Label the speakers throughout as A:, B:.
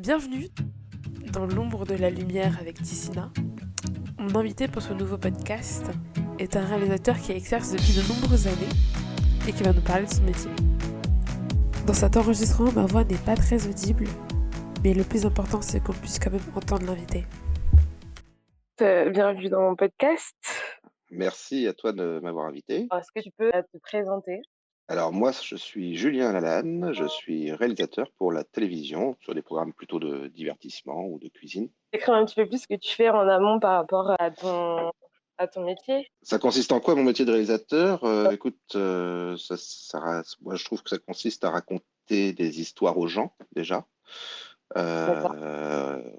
A: Bienvenue dans l'ombre de la lumière avec Tissina. Mon invité pour ce nouveau podcast est un réalisateur qui exerce depuis de nombreuses années et qui va nous parler de son métier. Dans cet enregistrement, ma voix n'est pas très audible, mais le plus important c'est qu'on puisse quand même entendre l'invité. Bienvenue dans mon podcast.
B: Merci à toi de m'avoir invité.
A: Est-ce que tu peux te présenter?
B: Alors moi, je suis Julien Lalanne, je suis réalisateur pour la télévision sur des programmes plutôt de divertissement ou de cuisine.
A: Décrire un petit peu plus ce que tu fais en amont par rapport à ton métier.
B: Ça consiste en quoi mon métier de réalisateur? Écoute, moi je trouve que ça consiste à raconter des histoires aux gens déjà.
A: D'accord.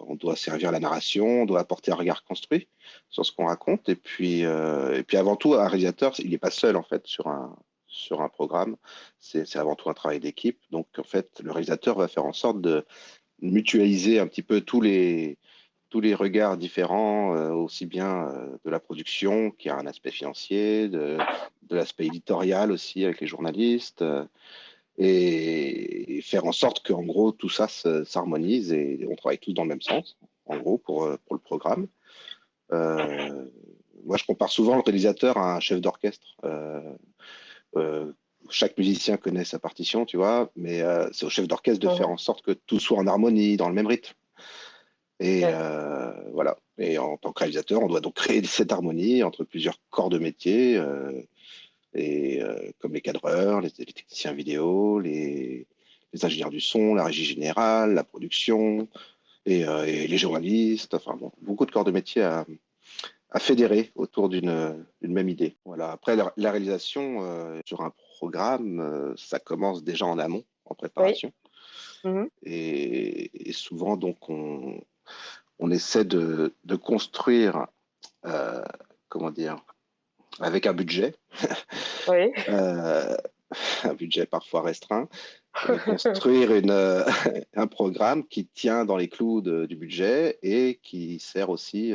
B: On doit servir la narration, on doit apporter un regard construit sur ce qu'on raconte. Et puis avant tout, un réalisateur, il n'est pas seul en fait sur un programme. C'est avant tout un travail d'équipe. Donc en fait, le réalisateur va faire en sorte de mutualiser un petit peu tous les regards différents, aussi bien de la production, qui a un aspect financier, de l'aspect éditorial aussi avec les journalistes. Et faire en sorte qu'en gros tout ça s'harmonise et on travaille tous dans le même sens, en gros, pour le programme. Euh, Moi, je compare souvent le réalisateur à un chef d'orchestre. Euh, Chaque musicien connaît sa partition, tu vois, mais c'est au chef d'orchestre de faire en sorte que tout soit en harmonie, dans le même rythme. Et
A: Ouais.
B: voilà. Et en tant que réalisateur, on doit donc créer cette harmonie entre plusieurs corps de métier. Comme les cadreurs, les techniciens vidéo, les ingénieurs du son, la régie générale, la production et les journalistes, enfin bon, beaucoup de corps de métier à fédérer autour d'une même idée. Voilà. Après, la réalisation sur un programme, ça commence déjà en amont, en
A: Oui.
B: préparation.
A: Mhm.
B: Et souvent, donc, on essaie de construire, euh, comment dire, avec un budget.
A: Oui.
B: Euh, un budget parfois restreint, construire un programme qui tient dans les clous du budget et qui sert aussi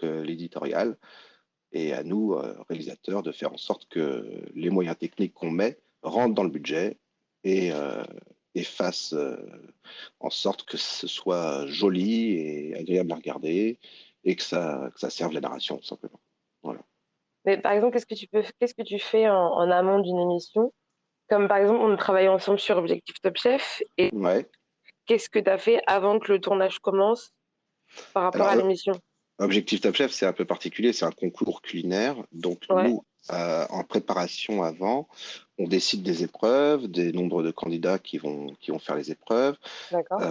B: l'éditorial et à nous, réalisateurs, de faire en sorte que les moyens techniques qu'on met rentrent dans le budget et, euh, et fassent en sorte que ce soit joli et agréable à regarder et que ça serve la narration, tout simplement. Voilà.
A: Mais par exemple, qu'est-ce que tu fais en amont d'une émission? Comme par exemple, on travaille ensemble sur Objectif Top Chef. Et
B: Ouais.
A: qu'est-ce que tu as fait avant que le tournage commence par rapport
B: Alors,
A: à l'émission?
B: Objectif Top Chef, c'est un peu particulier, c'est un concours culinaire. Donc
A: Ouais,
B: nous, en préparation avant, on décide des épreuves, des nombres de candidats qui vont faire les épreuves.
A: d'accord.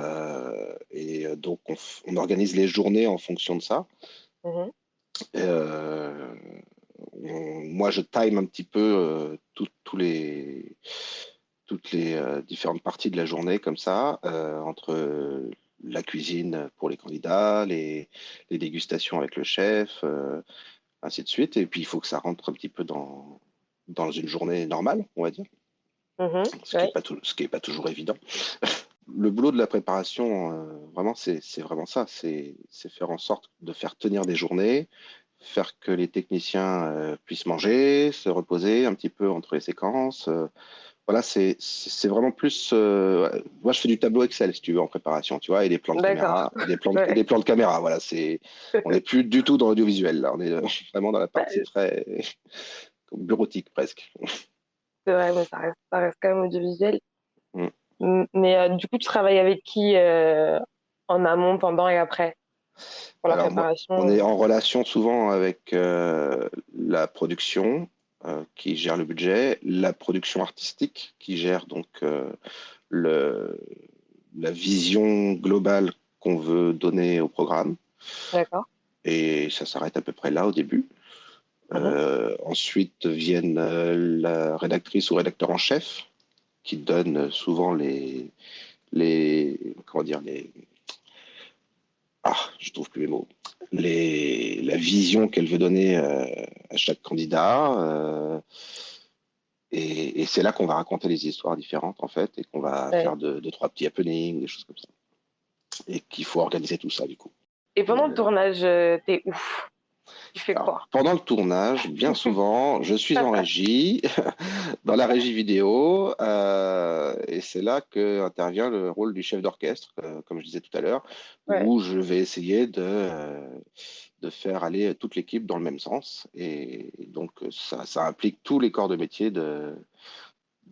B: Donc on organise les journées en fonction de ça.
A: Mhm.
B: Euh, Moi, je time un petit peu toutes les différentes parties de la journée comme ça, entre la cuisine pour les candidats, les dégustations avec le chef, ainsi de suite. Et puis, il faut que ça rentre un petit peu dans une journée normale, on va dire,
A: Mhm.
B: ce qui n'est
A: Ouais.
B: pas toujours évident. Le boulot de la préparation, vraiment, c'est vraiment ça. C'est faire en sorte de faire tenir des journées, faire que les techniciens puissent manger, se reposer un petit peu entre les séquences. Voilà, c'est vraiment plus. Moi, je fais du tableau Excel, si tu veux, en préparation, tu vois, et des plans de
A: D'accord.
B: caméra, et
A: Ouais.
B: des plans de caméra. Voilà, on n'est plus du tout dans l'audiovisuel, là. On est vraiment dans la
A: Bah,
B: partie très bureautique, presque.
A: c'est vrai, mais ça reste quand même audiovisuel.
B: Mm.
A: Mais du coup, tu travailles avec qui en amont, pendant et après pour la
B: Alors, moi, on est
A: préparation?
B: en relation souvent avec la production qui gère le budget, la production artistique qui gère donc le, la vision globale qu'on veut donner au programme.
A: D'accord.
B: Et ça s'arrête à peu près là au début.
A: Mhm.
B: Ensuite viennent la rédactrice ou rédacteur en chef qui donne souvent comment dire, je trouve plus les mots, la vision qu'elle veut donner à chaque candidat. Et c'est là qu'on va raconter les histoires différentes, en fait, et qu'on va
A: Ouais.
B: faire deux, trois petits happenings, des choses comme ça. Et qu'il faut organiser tout ça, du coup.
A: Et pendant le
B: Euh,
A: tournage, t'es où?
C: Tu fais
B: Alors,
C: quoi?
B: pendant le tournage, bien souvent, je suis en régie, dans la régie vidéo, et c'est là que intervient le rôle du chef d'orchestre, comme je disais tout à l'heure,
C: Ouais.
B: où je vais essayer de faire aller toute l'équipe dans le même sens. Et donc, ça implique tous les corps de métier de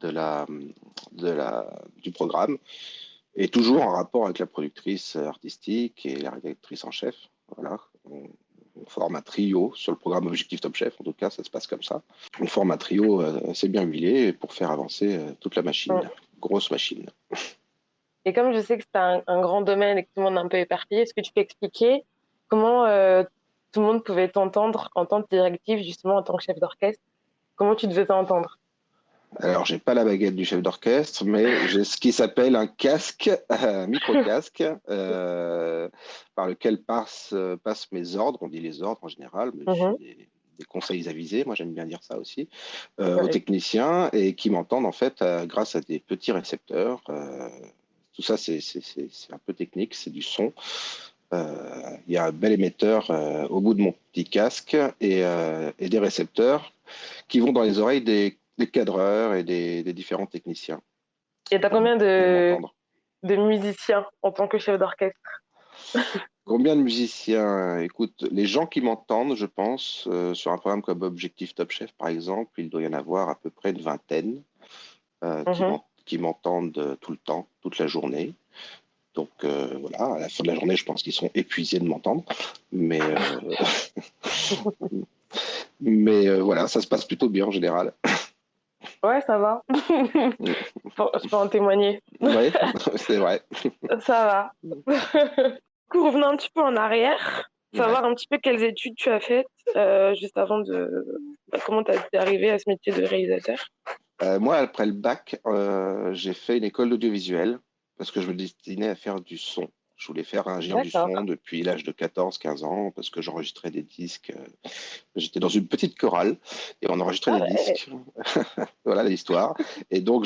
B: la, du programme, et toujours en rapport avec la productrice artistique et la rédactrice en chef. Voilà. On forme un trio sur le programme Objectif Top Chef, en tout cas, ça se passe comme ça. On forme un trio assez bien huilé pour faire avancer toute la machine,
C: Mm.
B: grosse machine.
C: Et comme je sais que c'est un grand domaine et que tout le monde est un peu éparpillé, est-ce que tu peux expliquer comment tout le monde pouvait t'entendre en tant que directive, justement en tant que chef d'orchestre? Comment tu devais t'entendre?
B: Alors, j'ai pas la baguette du chef d'orchestre, mais j'ai ce qui s'appelle un casque, un micro-casque, par lequel passent mes ordres. On dit les ordres en général, mais c'est
C: Mhm.
B: des conseils avisés. Moi, j'aime bien dire ça aussi, aux
C: Ouais.
B: techniciens et qui m'entendent en fait grâce à des petits récepteurs. Tout ça, c'est un peu technique, c'est du son. Il y a un bel émetteur au bout de mon petit casque et des récepteurs qui vont dans les oreilles des cadreurs et des différents techniciens
C: Et t'as
B: pour,
C: combien
B: pour m'entendre.
C: de musiciens en tant que chef d'orchestre?
B: Combien de musiciens? Écoute, les gens qui m'entendent, je pense, sur un programme comme Objectif Top Chef, par exemple, il doit y en avoir à peu près une vingtaine
C: Mhm.
B: qui m'entendent tout le temps, toute la journée. Donc voilà, à la fin de la journée, je pense qu'ils sont épuisés de m'entendre. Mais, voilà, ça se passe plutôt bien en général.
C: Ouais, ça va. Je peux en témoigner.
B: Oui, c'est vrai.
C: Ça va. Du coup, revenons un petit peu en arrière,
B: Ouais.
C: savoir un petit peu quelles études tu as faites juste avant de... comment tu es arrivé à ce métier de réalisateur.
B: Moi, après le bac, j'ai fait une école d'audiovisuel parce que je me destinais à faire du son. Je voulais faire ingénieur du
C: D'accord.
B: son depuis l'âge de 14-15 ans parce que j'enregistrais des disques. J'étais dans une petite chorale et on enregistrait
C: Ah
B: des
C: ouais.
B: disques. Voilà l'histoire. Et donc,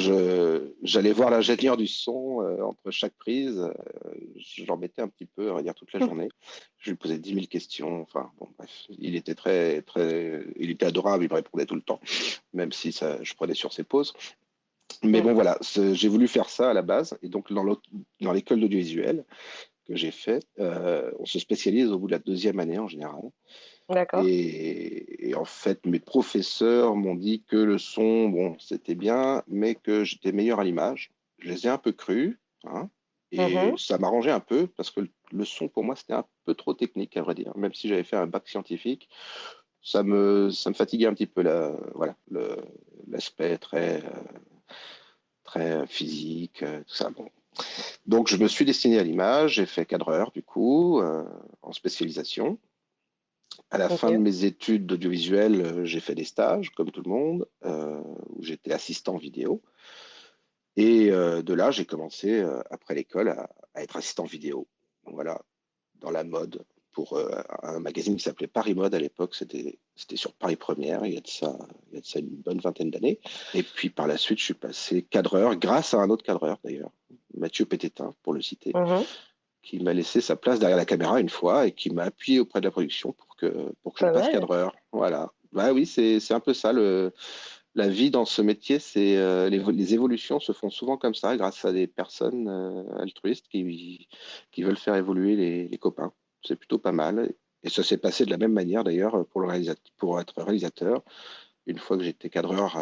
B: j'allais voir l'ingénieur du son entre chaque prise. Je l'embêtais un petit peu, on va dire, toute la journée. Je lui posais 10 000 questions. Enfin, bon, bref, il était il était adorable, il me répondait tout le temps, même si je prenais sur ses pauses. Mais
C: Mm.
B: bon, voilà, j'ai voulu faire ça à la base. Et donc, dans l'école d'audiovisuel que j'ai fait, on se spécialise au bout de la deuxième année en général.
C: D'accord.
B: Et en fait, mes professeurs m'ont dit que le son, bon, c'était bien, mais que j'étais meilleur à l'image. Je les ai un peu crus, hein, et
C: Mhm.
B: ça m'arrangeait un peu parce que le son, pour moi, c'était un peu trop technique, à vrai dire. Même si j'avais fait un bac scientifique, ça me fatiguait un petit peu voilà, l'aspect très physique, tout ça. Bon. Donc, je me suis destiné à l'image, j'ai fait cadreur, du coup, en spécialisation. À la fin de
C: Ok.
B: mes études d'audiovisuel, j'ai fait des stages, comme tout le monde, où j'étais assistant vidéo. Et de là, j'ai commencé, après l'école, à être assistant vidéo. Voilà, dans la mode, pour un magazine qui s'appelait Paris Mode à l'époque. C'était sur Paris Première, il y a de ça une bonne vingtaine d'années. Et puis par la suite, je suis passé cadreur, grâce à un autre cadreur d'ailleurs, Mathieu Pététin, pour le citer,
C: Mhm.
B: qui m'a laissé sa place derrière la caméra une fois et qui m'a appuyé auprès de la production pour que je
C: Pas
B: passe
C: mal.
B: cadreur. Voilà. Bah oui, c'est un peu ça. La vie dans ce métier, les évolutions se font souvent comme ça, grâce à des personnes altruistes qui veulent faire évoluer les copains. C'est plutôt pas mal. Et ça s'est passé de la même manière d'ailleurs pour être réalisateur. Une fois que j'étais cadreur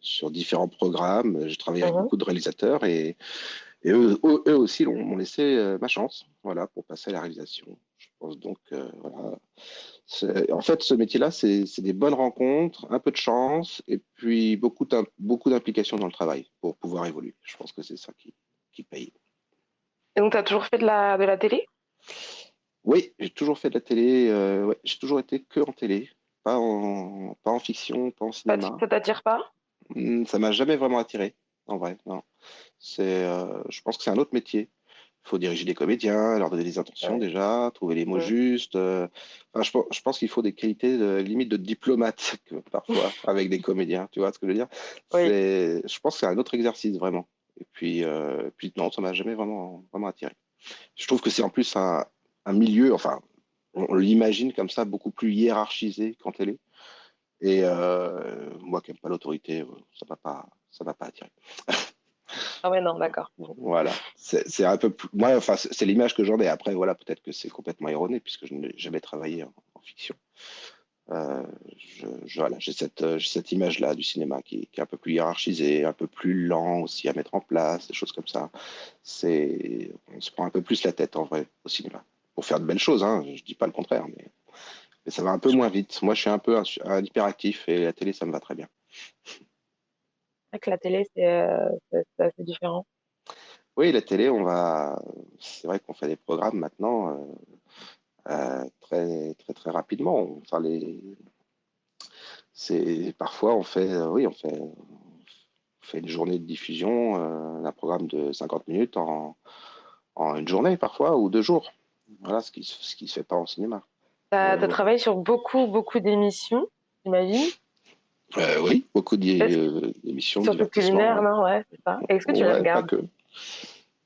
B: sur différents programmes, j'ai travaillé avec
C: Mhm.
B: beaucoup de réalisateurs et eux aussi m'ont laissé ma chance, voilà, pour passer à la réalisation. Je pense donc, voilà. En fait, ce métier-là, c'est des bonnes rencontres, un peu de chance, et puis beaucoup d'implication dans le travail pour pouvoir évoluer. Je pense que c'est ça qui paye.
C: Et donc, tu as toujours fait de la télé?
B: Oui, j'ai toujours fait de la télé, ouais, j'ai toujours été que en télé, pas en fiction, pas en cinéma.
C: Ça t'attire pas?
B: Ça m'a jamais vraiment attiré, en vrai, non. Je pense que c'est un autre métier. Il faut diriger des comédiens, leur donner des intentions
C: Ouais.
B: déjà, trouver les mots
C: Mm.
B: justes. Enfin, je pense qu'il faut des qualités limite de diplomate parfois avec des comédiens. Tu vois ce que je veux dire?
C: Oui.
B: Je pense que c'est un autre exercice vraiment. Et puis non, ça m'a jamais vraiment attiré. Je trouve que c'est en plus un milieu, enfin, on l'imagine comme ça, beaucoup plus hiérarchisé qu'en télé. Et moi qui n'aime pas l'autorité, ça va pas attirer.
C: Ah ouais, non, d'accord. Bon.
B: Voilà, c'est un peu plus. Moi, enfin, c'est l'image que j'en ai. Après, voilà, peut-être que c'est complètement erroné puisque je n'ai jamais travaillé en fiction. Euh, voilà, j'ai cette image-là du cinéma qui est un peu plus hiérarchisée, un peu plus lent aussi à mettre en place, des choses comme ça. On se prend un peu plus la tête en vrai au cinéma pour faire de belles choses. Hein, je dis pas le contraire, mais ça va un peu moins vite. Moi, je suis un peu un hyperactif et la télé, ça me va très bien.
C: Avec la télé, c'est assez différent.
B: Oui, la télé, c'est vrai qu'on fait des programmes maintenant très, très, très rapidement. Enfin, parfois on fait une journée de diffusion d'un programme de 50 minutes en une journée parfois ou 2 jours. Voilà ce qui se fait pas en cinéma.
C: T'as
B: Ouais.
C: travaillé sur beaucoup, beaucoup d'émissions, j'imagine.
B: Oui, beaucoup
C: Est-ce-
B: d'émissions de
C: Surtout
B: divertissement.
C: culinaire, non? Ouais, c'est ça. Est-ce que tu les
B: Ouais, pas
C: regardes?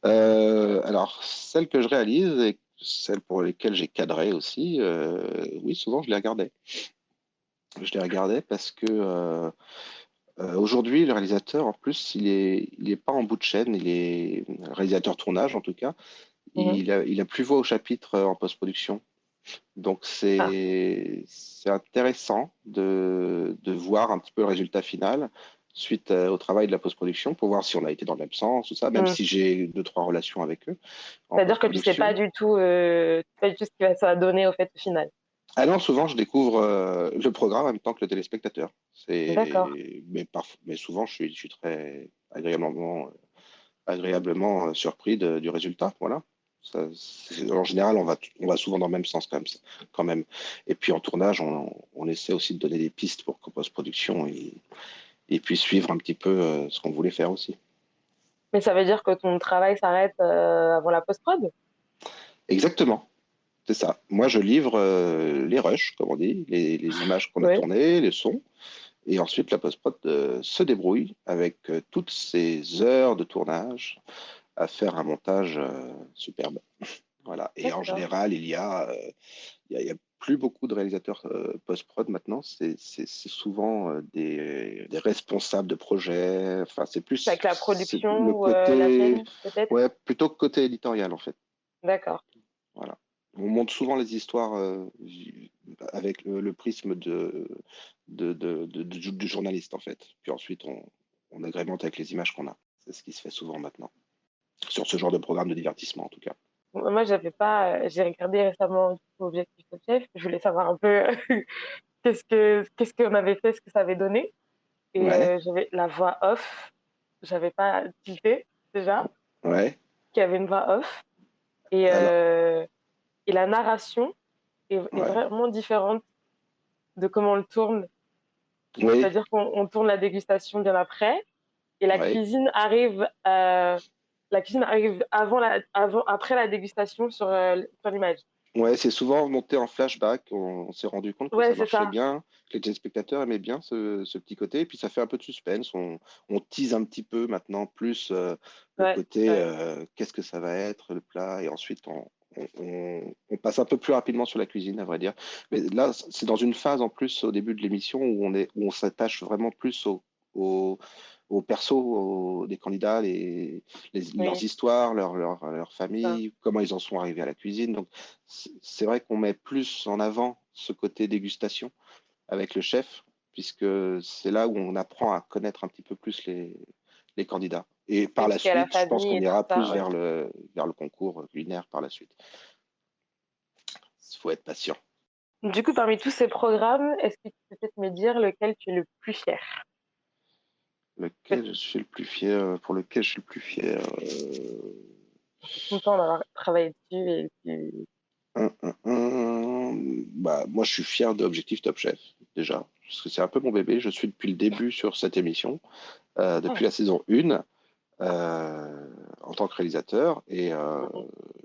B: que. Alors, celles que je réalise et celles pour lesquelles j'ai cadré aussi, oui, souvent je les regardais. Je les regardais parce que aujourd'hui, le réalisateur, en plus, il est pas en bout de chaîne, il est réalisateur tournage en tout cas.
C: Mhm.
B: Il a plus voix au chapitre en post-production. Donc
C: Ah,
B: c'est intéressant de voir un petit peu le résultat final suite au travail de la post-production pour voir si on a été dans le même sens, tout ça, même
C: hmm.
B: si j'ai 2, 3 relations avec eux en
C: C'est-à-dire que tu sais pas
B: post-production.
C: du tout, pas du tout ce ça va donner au fait au final.
B: Ah non, souvent je découvre le programme en même temps que le téléspectateur.
C: D'accord.
B: Mais souvent je suis très agréablement surpris du résultat. Voilà. En général, on va souvent dans le même sens quand même. Et puis en tournage, on essaie aussi de donner des pistes pour qu'en post-production, il puisse suivre un petit peu ce qu'on voulait faire aussi.
C: Mais ça veut dire que ton travail s'arrête avant la post-prod?
B: Exactement, c'est ça. Moi, je livre les rushs, comme on dit, les images qu'on a
C: Oui.
B: tournées, les sons. Et ensuite, la post-prod se débrouille avec toutes ces heures de tournage à faire un montage superbe. Voilà. Et en
C: D'accord.
B: général, il y a plus beaucoup de réalisateurs post-prod maintenant. C'est souvent des responsables de projet. Enfin,
C: C'est avec la
B: c'est le
C: production ou la
B: côté,
C: chaîne, peut-être?
B: ouais, plutôt que côté éditorial en fait.
C: D'accord.
B: Voilà. On monte souvent les histoires avec le prisme du journaliste en fait. Puis ensuite, on agrémente avec les images qu'on a. C'est ce qui se fait souvent maintenant sur ce genre de programme de divertissement en tout cas.
C: Moi, j'avais pas, j'ai regardé récemment Objectif Top Chef. Je voulais savoir un peu qu'est-ce qu'on avait fait, ce que ça avait donné. Et
B: Ouais,
C: j'avais la voix off. J'avais pas tilté déjà
B: ouais.
C: qu'il y avait une voix off. Et,
B: Alors,
C: euh, et la narration est
B: ouais.
C: vraiment différente de comment on le tourne.
B: Oui,
C: C'est-à-dire qu'on tourne la dégustation bien après et
B: oui.
C: la cuisine arrive après la dégustation sur l'image.
B: Ouais, c'est souvent monté en flashback. On s'est rendu compte que
C: Ouais,
B: ça
C: c'est
B: marchait
C: ça.
B: bien, que les téléspectateurs aimaient bien ce petit côté. Et puis ça fait un peu de suspense. On tease un petit peu maintenant plus le
C: Ouais,
B: côté
C: ouais.
B: qu'est-ce que ça va être, le plat. Et ensuite, on passe un peu plus rapidement sur la cuisine, à vrai dire. Mais là, c'est dans une phase en plus au début de l'émission où on s'attache vraiment plus au, aux persos des candidats, leurs
C: Oui,
B: histoires, leur
C: c'est ça.
B: famille, comment ils en sont arrivés à la cuisine. Donc, c'est vrai qu'on met plus en avant ce côté dégustation avec le chef, puisque c'est là où on apprend à connaître un petit peu plus les candidats. Et par la
C: Expliquer à la
B: suite, je pense
C: famille
B: qu'on
C: et tout
B: ira
C: ça,
B: plus
C: ouais.
B: vers le concours culinaire par la suite. Il faut être patient.
C: Du coup, parmi tous ces programmes, est-ce que tu peux peut-être me dire lequel tu es le plus fier?
B: Lequel je suis le plus fier, pour lequel je suis le plus fier.
C: Content d'avoir travaillé dessus et puis...
B: Bah, moi, je suis fier d'Objectif Top Chef, déjà, parce que c'est un peu mon bébé. Je suis depuis le début sur cette émission,
C: Ah,
B: depuis la saison 1, en tant que réalisateur. Et
C: mhm.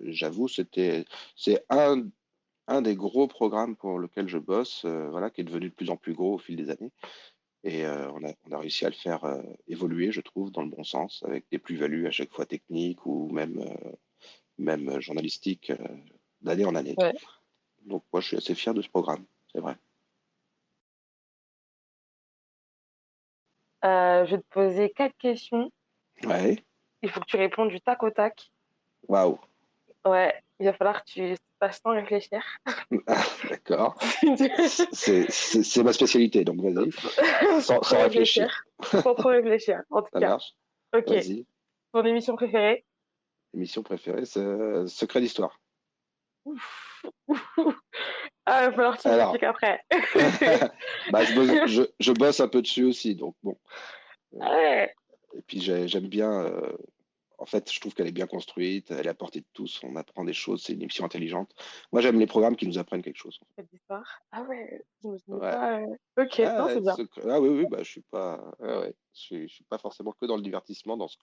B: j'avoue, c'est un des gros programmes pour lequel je bosse, voilà, qui est devenu de plus en plus gros au fil des années. Et on a réussi à le faire évoluer, je trouve, dans le bon sens, avec des plus-values à chaque fois techniques ou même journalistiques, d'année en année.
C: Ouais.
B: Donc moi, je suis assez fier de ce programme, c'est vrai.
C: Je vais te poser 4 questions.
B: Ouais,
C: Il faut que tu répondes du tac au tac.
B: waouh,
C: Ouais, il va falloir que tu passes sans réfléchir.
B: d'accord. C'est ma spécialité, donc vas-y,
C: Sans trop
B: sans réfléchir.
C: réfléchir. Sans trop réfléchir, en tout
B: Ça
C: cas.
B: marche?
C: Ok.
B: Vas-y.
C: Ton émission préférée?
B: Émission préférée, c'est Secret d'Histoire.
C: Ouf. Ah, il va falloir que tu
B: Alors,
C: m'expliques après.
B: bah, je bosse un peu dessus aussi, donc bon.
C: Ah ouais,
B: Et puis j'aime bien. En fait, je trouve qu'elle est bien construite, elle est à portée de tous, on apprend des choses, c'est une émission intelligente. Moi, j'aime les programmes qui nous apprennent quelque chose.
C: cette histoire. Ah ouais, je me souviens
B: Ouais.
C: pas. Ok,
B: Ah,
C: non, c'est
B: ouais,
C: bien.
B: ah oui, oui, bah, je suis pas, ouais. Je suis pas forcément que dans le divertissement, dans ce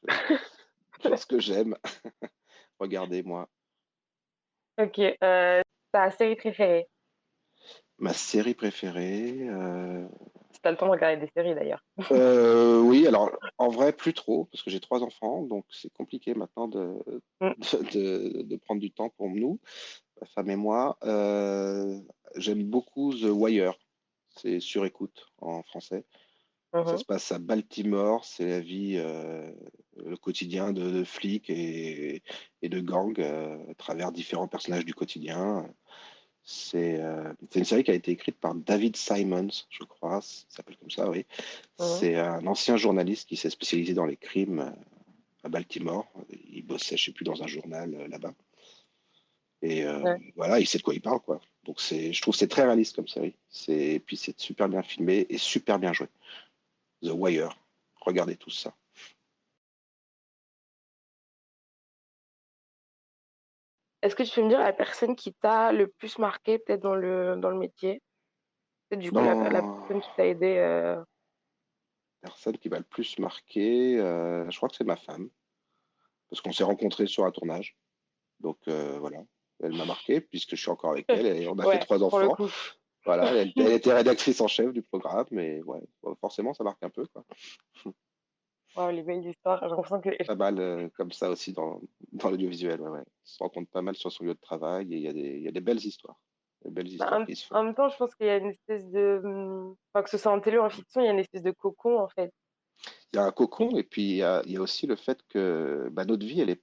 B: que j'aime. Regardez, moi.
C: Ok, ta série préférée?
B: Ma série préférée.
C: Si t'as le temps de regarder des séries d'ailleurs.
B: Oui, alors en vrai, plus trop, parce que j'ai 3 enfants, donc c'est compliqué maintenant
C: Mm,
B: de prendre du temps pour nous, ma femme et moi. J'aime beaucoup The Wire, c'est sur écoute en français. Ça
C: mhm,
B: se passe à Baltimore, c'est la vie, le quotidien de flics et de gangs à travers différents personnages du quotidien. C'est une série qui a été écrite par David Simons, je crois, ça s'appelle comme ça, oui.
C: mhm.
B: C'est un ancien journaliste qui s'est spécialisé dans les crimes à Baltimore. Il bossait, je sais plus, dans un journal là-bas. Et
C: Ouais.
B: voilà, il sait de quoi il parle, quoi. Donc je trouve que c'est très réaliste comme série. Puis c'est super bien filmé et super bien joué. The Wire, regardez tout ça.
C: Est-ce que tu peux me dire la personne qui t'a le plus marqué peut-être dans le métier? Peut-être du coup la
B: Dans
C: personne qui t'a aidé.
B: personne qui m'a le plus marqué, je crois que c'est ma femme, parce qu'on s'est rencontrés sur un tournage. Donc voilà, elle m'a marqué puisque je suis encore avec elle et on a fait
C: Ouais,
B: trois
C: pour le
B: enfants.
C: coup.
B: Voilà, elle était rédactrice en chef du programme, mais ouais, bon, forcément ça marque un peu, quoi.
C: Wow, les belles histoires. J'ai l'impression que.
B: Pas mal comme ça aussi dans l'audiovisuel, ouais, ouais. On se rencontre pas mal sur son lieu de travail et il y a des belles histoires. Des belles
C: Bah,
B: histoires qui se font.
C: en même temps, je pense qu'il y a une espèce de. Enfin, que ce soit en télé ou en fiction, il y a une espèce de cocon en fait.
B: Il y a un cocon et puis il y a aussi le fait que bah, notre vie, elle est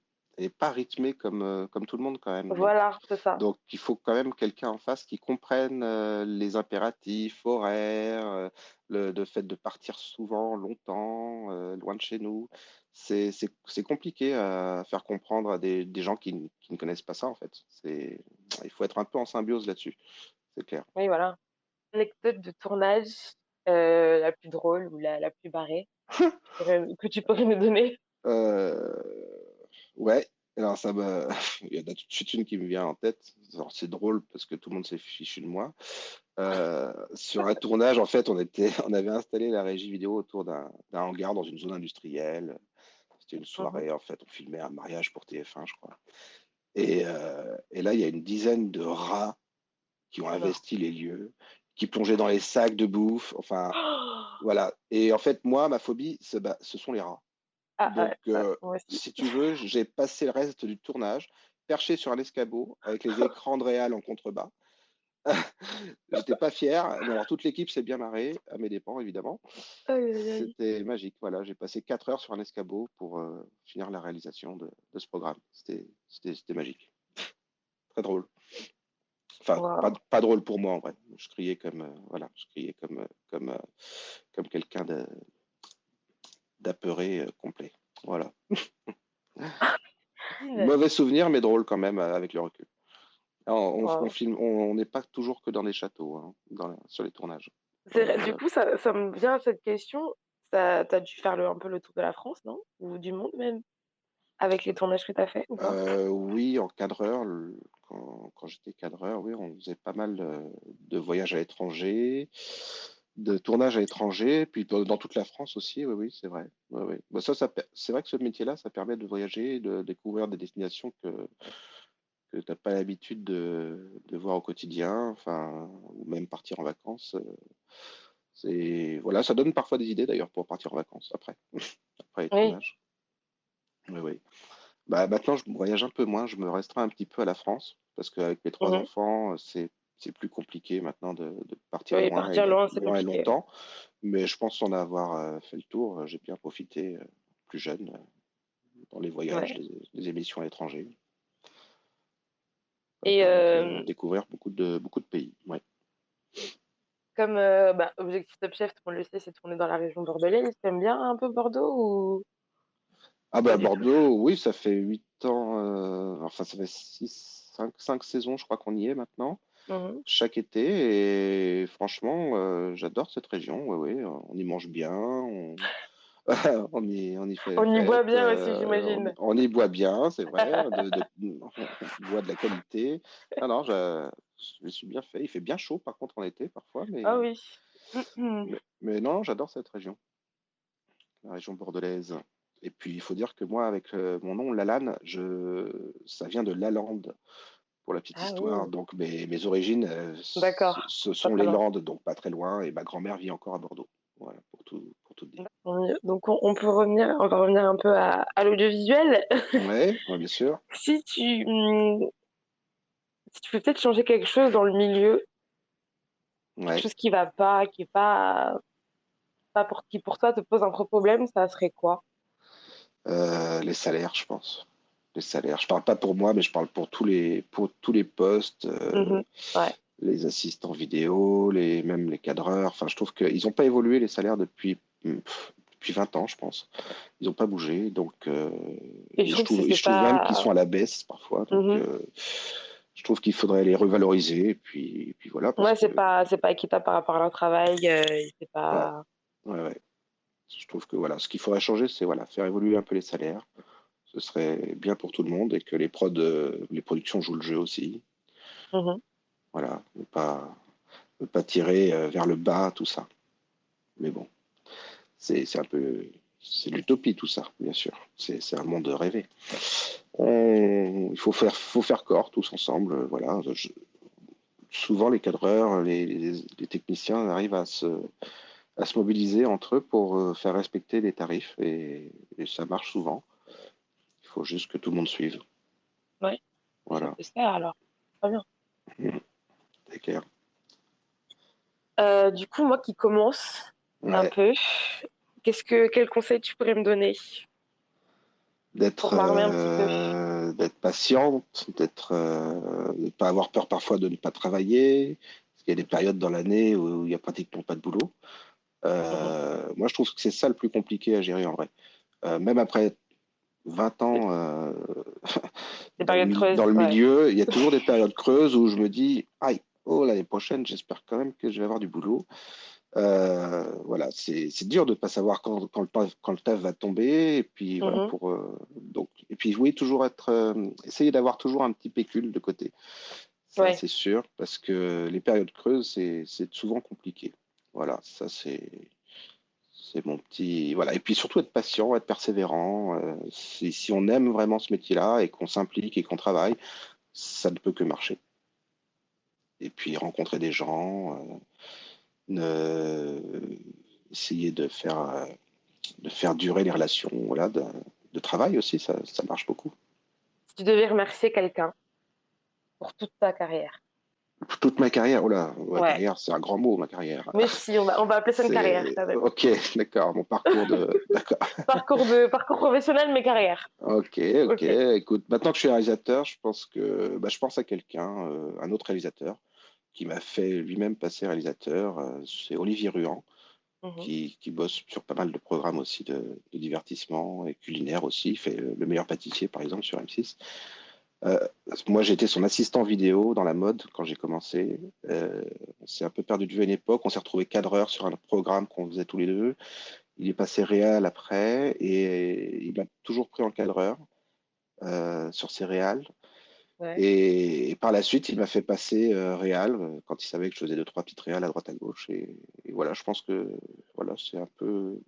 B: pas rythmée comme tout le monde quand même.
C: Voilà, c'est ça.
B: Donc, il faut quand même quelqu'un en face qui comprenne les impératifs horaires, le fait de partir souvent, longtemps, loin de chez nous. C'est compliqué à faire comprendre à des gens qui ne connaissent pas ça, en fait. Il faut être un peu en symbiose là-dessus, c'est clair.
C: Oui, voilà. Anecdote de tournage la plus drôle ou la plus barrée que tu pourrais me donner.
B: Euh, ouais, alors il y en a tout de suite une qui me vient en tête. Alors, c'est drôle parce que tout le monde s'est fichu de moi. Sur un tournage, en fait, on avait installé la régie vidéo autour d'un hangar dans une zone industrielle. C'était une
C: Mhm.
B: soirée, en fait, on filmait un mariage pour TF1, je crois. Et là, il y a une dizaine de rats qui ont
C: Oh non.
B: investi les lieux, qui plongeaient dans les sacs de bouffe. Enfin, voilà. Et en fait, moi, ma phobie, ce sont les rats.
C: Ah,
B: Donc,
C: moi aussi.
B: si tu veux, j'ai passé le reste du tournage perché sur un escabeau avec les écrans de réal en contrebas. J'étais pas fier, mais alors toute l'équipe s'est bien marrée, à mes dépens évidemment.
C: Aïe, aïe, aïe.
B: C'était magique, voilà. J'ai passé 4 heures sur un escabeau pour finir la réalisation de ce programme. C'était magique, très drôle. Enfin,
C: Waouh.
B: pas drôle pour moi en vrai. Je criais comme, voilà, je criais comme quelqu'un d'apeuré complet. Voilà.
C: Imagine.
B: Mauvais souvenir, mais drôle quand même avec le recul. On
C: Waouh.
B: filme, on n'est pas toujours que dans des châteaux, hein, sur les tournages.
C: Du coup, ça me vient à cette question. T'as dû faire un peu le tour de la France, non? Ou du monde même, avec les tournages que t'as fait ou pas?
B: Oui, en cadreur, quand j'étais cadreur, oui, on faisait pas mal de voyages à l'étranger, de tournages à l'étranger, puis dans toute la France aussi, oui, oui, c'est vrai. Oui, oui. Bah, c'est vrai que ce métier-là, ça permet de voyager, de découvrir des destinations que tu n'as pas l'habitude de voir au quotidien, enfin, ou même partir en vacances. Voilà, ça donne parfois des idées d'ailleurs pour partir en vacances après les
C: Oui.
B: tournages. Oui, oui. Bah, maintenant, je voyage un peu moins, je me restreins un petit peu à la France, parce qu'avec mes trois
C: Mhm.
B: enfants, c'est c'est plus compliqué maintenant de partir
C: Oui,
B: loin et
C: partir loin, c'est
B: loin et
C: compliqué.
B: longtemps. Mais je pense en avoir fait le tour. J'ai bien profité plus jeune dans les voyages,
C: Ouais.
B: les émissions à l'étranger. Ça m'a
C: Et
B: permis de découvrir beaucoup de pays. Ouais.
C: comme Objectif Top Chef, tout le monde le sait, c'est tourné dans la région bordelaise. T'aimes bien un peu Bordeaux ou
B: Ah
C: pas
B: bah
C: du tout?
B: Bordeaux, oui, ça fait 8 ans, enfin ça fait 5 saisons, je crois qu'on y est maintenant,
C: Mhm.
B: chaque été, et franchement, j'adore cette région, oui, oui, on y mange bien, on y fait la
C: On y boit
B: fête,
C: bien aussi, j'imagine.
B: on y boit bien, c'est vrai, on boit de la qualité. Alors, je me suis bien fait, il fait bien chaud par contre en été parfois,
C: Ah oui.
B: mais non, j'adore cette région, la région bordelaise. Et puis, il faut dire que moi, avec mon nom, Lalanne, ça vient de Lalande, pour la petite
C: Ah
B: histoire.
C: oui,
B: Donc, mes origines,
C: d'accord.
B: ce
C: Pas
B: sont
C: très
B: les
C: loin.
B: Landes, donc pas très loin, et ma grand-mère vit encore à Bordeaux. Voilà, pour tout dire.
C: Donc on va revenir un peu à l'audiovisuel.
B: Ouais, ouais, bien sûr.
C: Si tu, hum, si tu peux peut-être changer quelque chose dans le milieu, quelque
B: Ouais.
C: chose qui va pas, qui est pas qui pour toi te pose un gros problème, ça serait quoi?
B: Les salaires, je pense. Les salaires. Je parle pas pour moi, mais je parle pour tous les postes,
C: Mhm. Ouais.
B: les assistants vidéo, même les cadreurs. Enfin, je trouve qu'ils n'ont pas évolué les salaires depuis 20 ans, je pense. Ils n'ont pas bougé. Donc,
C: Et je trouve que c'est
B: je trouve même qu'ils
C: pas.
B: sont à la baisse parfois. Donc,
C: Mhm.
B: je trouve qu'il faudrait les revaloriser. Et puis voilà, parce
C: Ouais,
B: que,
C: c'est pas équitable par rapport à leur travail. C'est
B: ouais,
C: pas.
B: ouais. Je trouve que voilà, ce qu'il faudrait changer, c'est voilà, faire évoluer un peu les salaires. Ce serait bien pour tout le monde et que les productions jouent le jeu aussi.
C: Mhm.
B: Voilà, ne pas tirer vers le bas tout ça. Mais bon, c'est un peu, c'est l'utopie tout ça, bien sûr. C'est un monde rêvé. Il faut faire corps tous ensemble. Voilà. Souvent, les cadreurs, les techniciens arrivent à se mobiliser entre eux pour faire respecter les tarifs et ça marche souvent. Il faut juste que tout le monde suive.
C: Ouais, ça
B: Voilà,
C: peut se faire alors. Très bien.
B: c'est clair.
C: Du coup, moi qui commence un
B: Ouais.
C: peu, quel conseil tu pourrais me donner pour m'armer un petit peu?
B: D'être patiente, de ne pas avoir peur parfois de ne pas travailler, parce qu'il y a des périodes dans l'année où il n'y a pratiquement pas de boulot.
C: Mhm.
B: Moi, je trouve que c'est ça le plus compliqué à gérer en vrai. Même après 20 ans
C: Des périodes creuses,
B: dans le
C: ouais.
B: milieu, il y a toujours des périodes creuses où je me dis, aïe, oh, l'année prochaine, j'espère quand même que je vais avoir du boulot. Voilà, c'est dur de ne pas savoir quand le taf va tomber. Et puis voilà,
C: Mhm.
B: et puis oui, essayer d'avoir toujours un petit pécule de côté. Ça,
C: Ouais,
B: c'est sûr, parce que les périodes creuses, c'est souvent compliqué. Voilà, c'est mon petit. Voilà. Et puis surtout être patient, être persévérant. Si on aime vraiment ce métier-là et qu'on s'implique et qu'on travaille, ça ne peut que marcher. Et puis rencontrer des gens, essayer de faire durer les relations, voilà, de travail aussi, ça marche beaucoup.
C: si tu devais remercier quelqu'un pour toute ta carrière.
B: Toute ma carrière, oh là, ma
C: Ouais.
B: carrière, c'est un grand mot, ma carrière.
C: Mais si, on va appeler ça une carrière
B: C'est
C: quand même.
B: ok, d'accord, mon parcours d'accord.
C: Parcours professionnel, mais carrière.
B: Ok, ok.
C: Ok.
B: Écoute, maintenant que je suis réalisateur, je pense à quelqu'un, un autre réalisateur, qui m'a fait lui-même passer réalisateur. C'est Olivier Ruan,
C: Mhm.
B: qui bosse sur pas mal de programmes aussi de divertissement et culinaire aussi. Il fait Le Meilleur Pâtissier, par exemple, sur M6. Euh, Moi, j'étais son assistant vidéo dans la mode quand j'ai commencé. On s'est un peu perdu de vue à une époque. On s'est retrouvé cadreur sur un programme qu'on faisait tous les deux. Il est passé réal après et il m'a toujours pris en cadreur sur ses réals.
C: Ouais.
B: Et par la suite, il m'a fait passer réal quand il savait que je faisais deux, trois petites réals à droite à gauche. Et voilà, je pense que voilà, c'est un peu.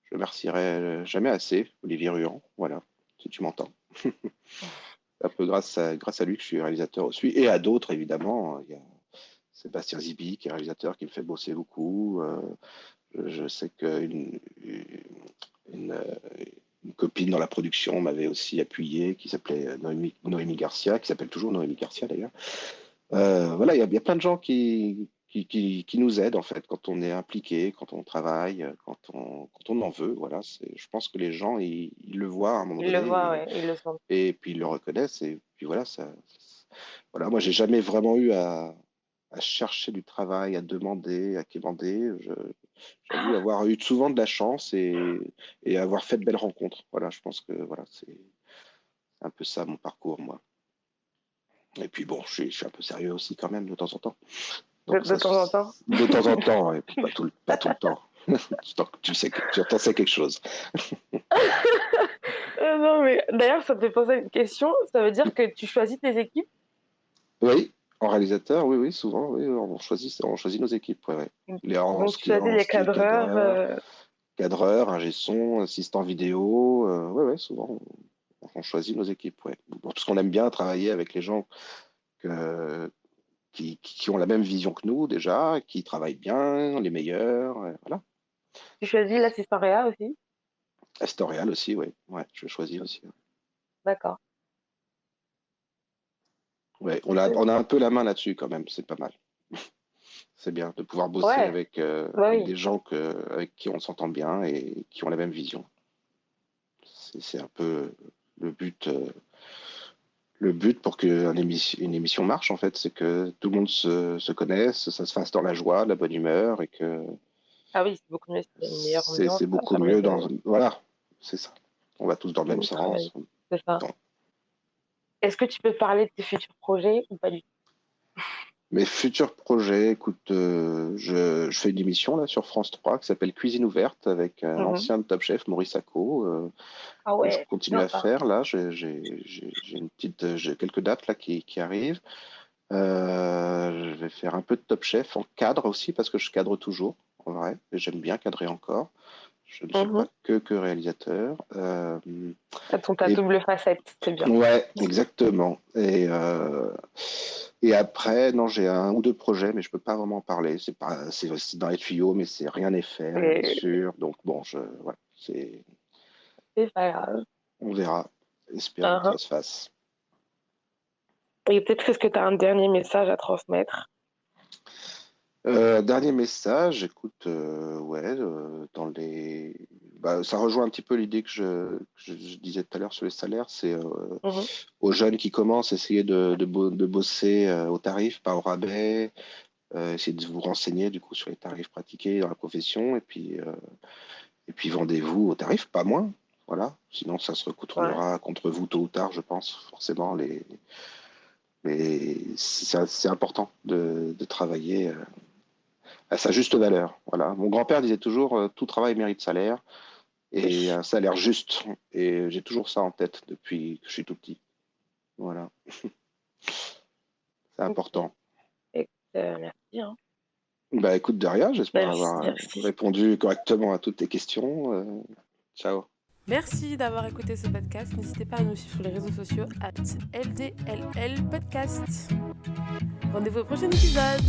B: Je ne remercierai jamais assez Olivier Ruan. Voilà, si tu m'entends. Un peu grâce à lui que je suis réalisateur aussi. Et à d'autres, évidemment. Il y a Sébastien Zibi, qui est réalisateur, qui me fait bosser beaucoup. Je sais une, une copine dans la production m'avait aussi appuyé, qui s'appelait Noémie Garcia, qui s'appelle toujours Noémie Garcia d'ailleurs. Voilà, il y a plein de gens qui nous aident en fait quand on est impliqué, quand on travaille, quand on en veut. Voilà, je pense que les gens ils le voient à un moment
C: Ils le voient,
B: donné
C: ouais, ils le sentent.
B: et puis ils le reconnaissent et puis voilà, voilà. Moi, j'ai jamais vraiment eu à chercher du travail, à demander, à quémander. J'avoue avoir eu souvent de la chance et avoir fait de belles rencontres. Voilà, je pense que voilà, c'est un peu ça mon parcours, moi. Et puis bon, je suis un peu sérieux aussi quand même de temps en temps. Donc
C: De
B: ça,
C: temps en temps.
B: de temps en temps, et puis pas tout le temps. Tant que tu sais que tu en sais quelque chose.
C: Non, mais d'ailleurs, ça me fait penser à une question. Ça veut dire que tu choisis tes équipes?
B: Oui, en réalisateur, oui, souvent, oui, on choisit nos équipes, ouais, ouais.
C: Donc, tu choisis
B: En
C: les
B: style
C: cadreurs.
B: cadreur, ingé son, assistant vidéo, ouais, ouais, souvent on choisit nos équipes, ouais. Bon, parce qu'on aime bien travailler avec les gens qui ont la même vision que nous déjà, qui travaillent bien, les meilleurs, voilà.
C: Tu choisis l'assistant réa aussi?
B: Astorial aussi, ouais, ouais, je choisis aussi.
C: D'accord.
B: Ouais, on a un peu la main là-dessus quand même, c'est pas mal. C'est bien de pouvoir bosser
C: Ouais, bah
B: avec
C: oui.
B: des gens avec qui on s'entend bien et qui ont la même vision. C'est un peu le but, euh, le but pour une émission marche, en fait, c'est que tout le monde se connaisse, ça se fasse dans la joie, la bonne humeur et que
C: Ah oui, c'est beaucoup mieux s'il y a une meilleure ambiance.
B: c'est
C: Ça
B: beaucoup
C: permet
B: mieux
C: de
B: voilà, c'est ça. On va tous dans le même
C: mieux travailler.
B: sens.
C: C'est ça.
B: Dans-
C: Est-ce que tu peux parler de tes futurs projets ou pas du tout?
B: Mes futurs projets, écoute, je fais une émission là sur France 3 qui s'appelle Cuisine ouverte avec
C: Mhm.
B: l'ancien Top Chef Maurice Sacco.
C: Ah
B: Que je
C: ouais,
B: continue à
C: sympa.
B: faire. Là, j'ai quelques dates là qui arrivent. Je vais faire un peu de Top Chef en cadre aussi parce que je cadre toujours, en vrai, et j'aime bien cadrer encore. Je ne suis
C: Mhm.
B: pas que réalisateur.
C: Ta
B: Et
C: double facette, c'est bien.
B: ouais, exactement. Et après, non, j'ai un ou deux projets, mais je peux pas vraiment en parler. C'est dans les tuyaux, mais rien n'est fait, rien n'est
C: Et
B: sûr. Donc bon, voilà,
C: c'est pas grave.
B: on verra. Espérons que
C: Mhm.
B: ça se fasse.
C: Et peut-être est-ce que tu as un dernier message à transmettre?
B: Dernier message, écoute, ouais, ça rejoint un petit peu l'idée que je disais tout à l'heure sur les salaires, c'est
C: Mhm.
B: aux jeunes qui commencent, essayer de bosser au tarif, pas au rabais, essayer de vous renseigner du coup sur les tarifs pratiqués dans la profession, et puis vendez-vous au tarif, pas moins, voilà, sinon ça se
C: Ouais.
B: retournera contre vous tôt ou tard, je pense, forcément, c'est important de travailler à sa juste valeur. Voilà. Mon grand-père disait toujours tout travail mérite salaire et
C: Oui.
B: un salaire juste. Et j'ai toujours ça en tête depuis que je suis tout petit. Voilà, c'est
C: Ok.
B: important.
C: Écoute, merci, hein.
B: Bah écoute, de rien, j'espère
C: Merci,
B: avoir
C: merci.
B: répondu correctement à toutes tes questions. Ciao.
A: Merci d'avoir écouté ce podcast. N'hésitez pas à nous suivre sur les réseaux sociaux @LDLL Podcast. Rendez-vous au prochain épisode.